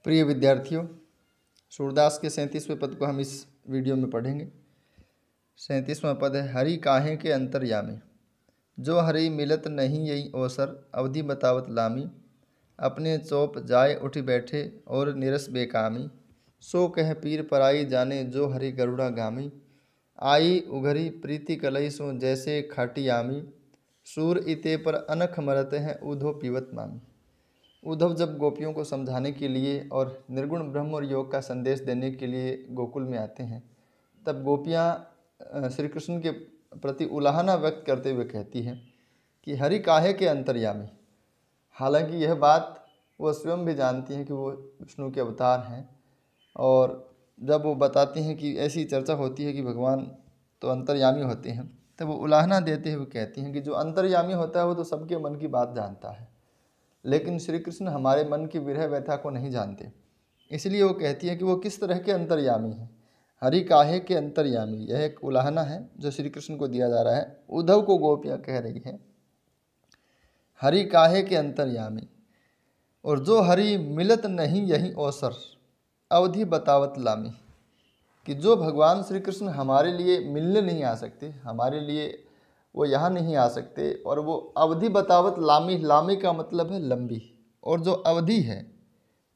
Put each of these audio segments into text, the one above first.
प्रिय विद्यार्थियों, सूरदास के 37वें पद को हम इस वीडियो में पढ़ेंगे। 37वां पद है, हरि काहे के अंतर्यामी, जो हरि मिलत नहीं यही अवसर, अवधि बतावत लामी, अपने चौप जाए उठ बैठे और निरस बेकामी, सो कह पीर पराई जाने जो हरि गरुड़ा गामी, आई उघरी प्रीति कलई सो जैसे खाटी आमी, सूर इते पर अनख मरत हैं उधो पीवत मामी। उद्धव जब गोपियों को समझाने के लिए और निर्गुण ब्रह्म और योग का संदेश देने के लिए गोकुल में आते हैं, तब गोपियाँ श्री कृष्ण के प्रति उलाहना व्यक्त करते हुए कहती हैं कि हरि काहे के अंतर्यामी। हालांकि यह बात वो स्वयं भी जानती हैं कि वो विष्णु के अवतार हैं, और जब वो बताती हैं कि ऐसी चर्चा होती है कि भगवान तो अंतर्यामी होते हैं, तब वो उलाहना देते हुए कहती हैं कि जो अंतर्यामी होता है वो तो सबके मन की बात जानता है, लेकिन श्री कृष्ण हमारे मन की विरह व्यथा को नहीं जानते। इसलिए वो कहती है कि वो किस तरह के अंतर्यामी हैं। हरि काहे के अंतर्यामी, यह एक उलाहना है जो श्री कृष्ण को दिया जा रहा है। उद्धव को गोपियाँ कह रही हैं हरि काहे के अंतर्यामी, और जो हरि मिलत नहीं यही अवसर, अवधि बतावत लामी, कि जो भगवान श्री कृष्ण हमारे लिए मिलने नहीं आ सकते, हमारे लिए वो यहाँ नहीं आ सकते, और वो अवधि बतावत लामी, लामी का मतलब है लंबी, और जो अवधि है,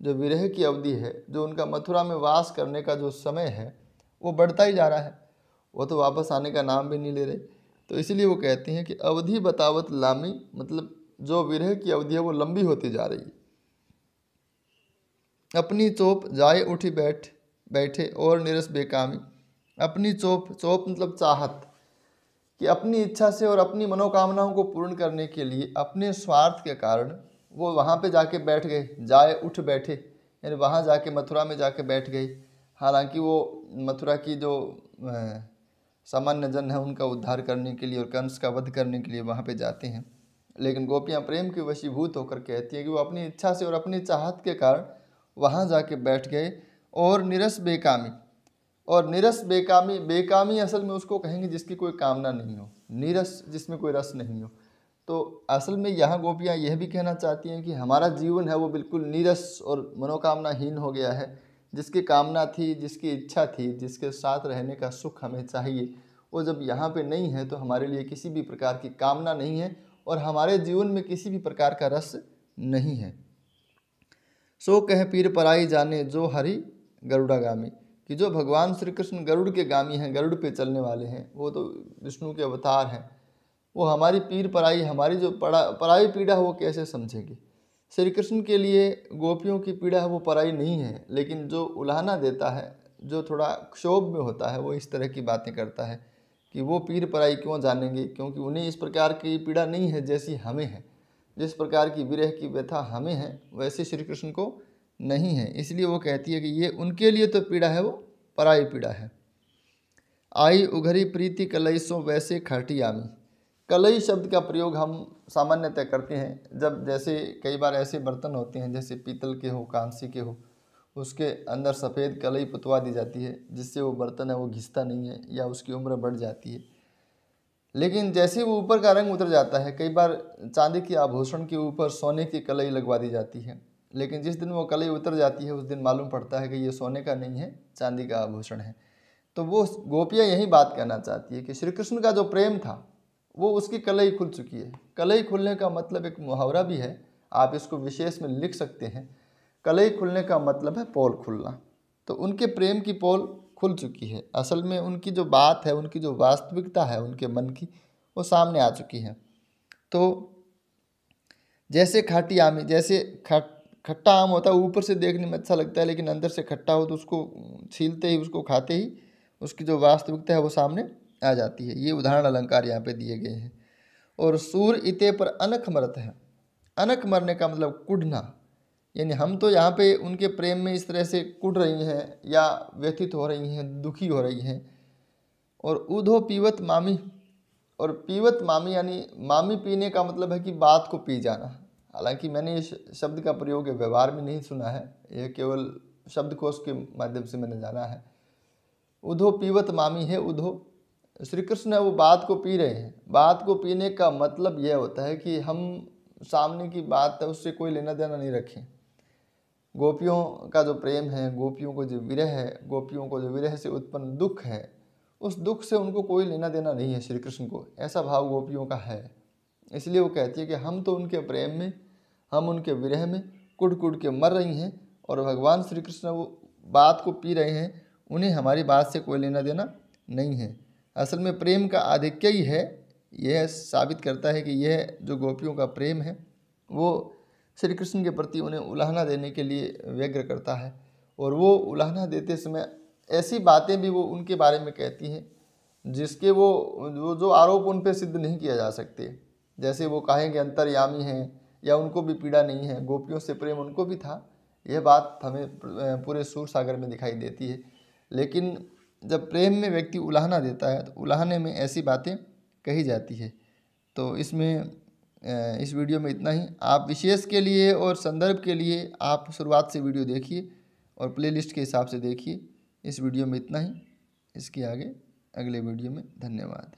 जो विरह की अवधि है, जो उनका मथुरा में वास करने का जो समय है, वो बढ़ता ही जा रहा है, वो तो वापस आने का नाम भी नहीं ले रहे। तो इसलिए वो कहती हैं कि अवधि बतावत लामी, मतलब जो विरह की अवधि है वो लंबी होती जा रही है। अपनी चोप जाए उठी बैठे और निरस बेकामी, अपनी चोप, चोप मतलब चाहत, कि अपनी इच्छा से और अपनी मनोकामनाओं को पूर्ण करने के लिए अपने स्वार्थ के कारण वो वहाँ पे जाके बैठ गए, जाए उठ बैठे, यानी वहाँ जाके मथुरा में जाके बैठ गई। हालांकि वो मथुरा की जो सामान्य जन है उनका उद्धार करने के लिए और कंस का वध करने के लिए वहाँ पे जाते हैं, लेकिन गोपियाँ प्रेम की वशीभूत होकर कहती हैं कि वो अपनी इच्छा से और अपनी चाहत के कारण वहाँ जाके बैठ गए। और निरस बेकामी, और निरस बेकामी, बेकामी असल में उसको कहेंगे जिसकी कोई कामना नहीं हो, नीरस जिसमें कोई रस नहीं हो। तो असल में यहाँ गोपियाँ यह भी कहना चाहती हैं कि हमारा जीवन है वो बिल्कुल नीरस और मनोकामनाहीन हो गया है। जिसकी कामना थी, जिसकी इच्छा थी, जिसके साथ रहने का सुख हमें चाहिए, वो जब यहाँ पे नहीं है तो हमारे लिए किसी भी प्रकार की कामना नहीं है और हमारे जीवन में किसी भी प्रकार का रस नहीं है। सो कह पीर पराई जाने जो हरि गरुड़ागामी, कि जो भगवान श्री कृष्ण गरुड़ के गामी हैं, गरुड़ पे चलने वाले हैं, वो तो विष्णु के अवतार हैं, वो हमारी पीर पराई, हमारी जो पराई पीड़ा है वो कैसे समझेंगे। श्री कृष्ण के लिए गोपियों की पीड़ा है वो पराई नहीं है, लेकिन जो उलाहना देता है, जो थोड़ा क्षोभ में होता है, वो इस तरह की बातें करता है कि वो पीर पराई क्यों जानेंगे, क्योंकि उन्हें इस प्रकार की पीड़ा नहीं है जैसी हमें है। जिस प्रकार की विरह की व्यथा हमें है वैसे श्री कृष्ण को नहीं है। इसलिए वो कहती है कि ये उनके लिए तो पीड़ा है वो पराई पीड़ा है। आई उघरी प्रीति कलई सो वैसे खाटी आमी, कलई शब्द का प्रयोग हम सामान्यतः करते हैं जब जैसे कई बार ऐसे बर्तन होते हैं जैसे पीतल के हो, कांसी के हो, उसके अंदर सफ़ेद कलई पुतवा दी जाती है जिससे वो बर्तन है वो घिसता नहीं है या उसकी उम्र बढ़ जाती है। लेकिन जैसे वो ऊपर का रंग उतर जाता है, कई बार चांदी के आभूषण के ऊपर सोने की कलई लगवा दी जाती है, लेकिन जिस दिन वो कलई उतर जाती है उस दिन मालूम पड़ता है कि ये सोने का नहीं है, चांदी का आभूषण है। तो वो गोपियाँ यही बात कहना चाहती है कि श्री कृष्ण का जो प्रेम था वो उसकी कलई खुल चुकी है। कलई खुलने का मतलब एक मुहावरा भी है, आप इसको विशेष में लिख सकते हैं। कलई खुलने का मतलब है पोल खुलना। तो उनके प्रेम की पोल खुल चुकी है। असल में उनकी जो बात है, उनकी जो वास्तविकता है उनके मन की, वो सामने आ चुकी है। तो जैसे खाटी आमी, जैसे खट्टा आम होता है, ऊपर से देखने में अच्छा लगता है लेकिन अंदर से खट्टा हो, तो उसको छीलते ही, उसको खाते ही उसकी जो वास्तविकता है वो सामने आ जाती है। ये उदाहरण अलंकार यहाँ पे दिए गए हैं। और सूर इते पर अनख मरत है, अनख मरने का मतलब कुढ़ना, यानी हम तो यहाँ पे उनके प्रेम में इस तरह से कुढ़ रही हैं या व्यथित हो रही हैं, दुखी हो रही हैं। और उधो पीवत मामी, और पीवत मामी यानी मामी पीने का मतलब है कि बात को पी जाना। हालांकि मैंने इस शब्द का प्रयोग व्यवहार में नहीं सुना है, यह केवल शब्दकोश के माध्यम से मैंने जाना है। उधो पीवत मामी है, उधो श्री कृष्ण है वो बात को पी रहे हैं। बात को पीने का मतलब यह होता है कि हम सामने की बात है उससे कोई लेना देना नहीं रखें। गोपियों का जो प्रेम है, गोपियों को जो विरह है, गोपियों को जो विरह से उत्पन्न दुख है, उस दुख से उनको कोई लेना देना नहीं है श्री कृष्ण को, ऐसा भाव गोपियों का है। इसलिए वो कहती है कि हम तो उनके प्रेम में, हम उनके विरह में कुढ़ कुढ़ के मर रही हैं और भगवान श्री कृष्ण वो बात को पी रहे हैं, उन्हें हमारी बात से कोई लेना देना नहीं है। असल में प्रेम का आधिक्य ही है, यह साबित करता है कि यह जो गोपियों का प्रेम है वो श्री कृष्ण के प्रति उन्हें उलाहना देने के लिए व्यग्र करता है। और वो उलाहना देते समय ऐसी बातें भी वो उनके बारे में कहती हैं जिसके वो जो आरोप उन पर सिद्ध नहीं किया जा सकते। जैसे वो कहेंगे अंतर्यामी हैं या उनको भी पीड़ा नहीं है, गोपियों से प्रेम उनको भी था, यह बात हमें पूरे सूर सागर में दिखाई देती है। लेकिन जब प्रेम में व्यक्ति उलाहना देता है तो उलाहने में ऐसी बातें कही जाती है। तो इसमें इस वीडियो में इतना ही। आप विशेष के लिए और संदर्भ के लिए आप शुरुआत से वीडियो देखिए और प्लेलिस्ट के हिसाब से देखिए। इस वीडियो में इतना ही, इसके आगे अगले वीडियो में। धन्यवाद।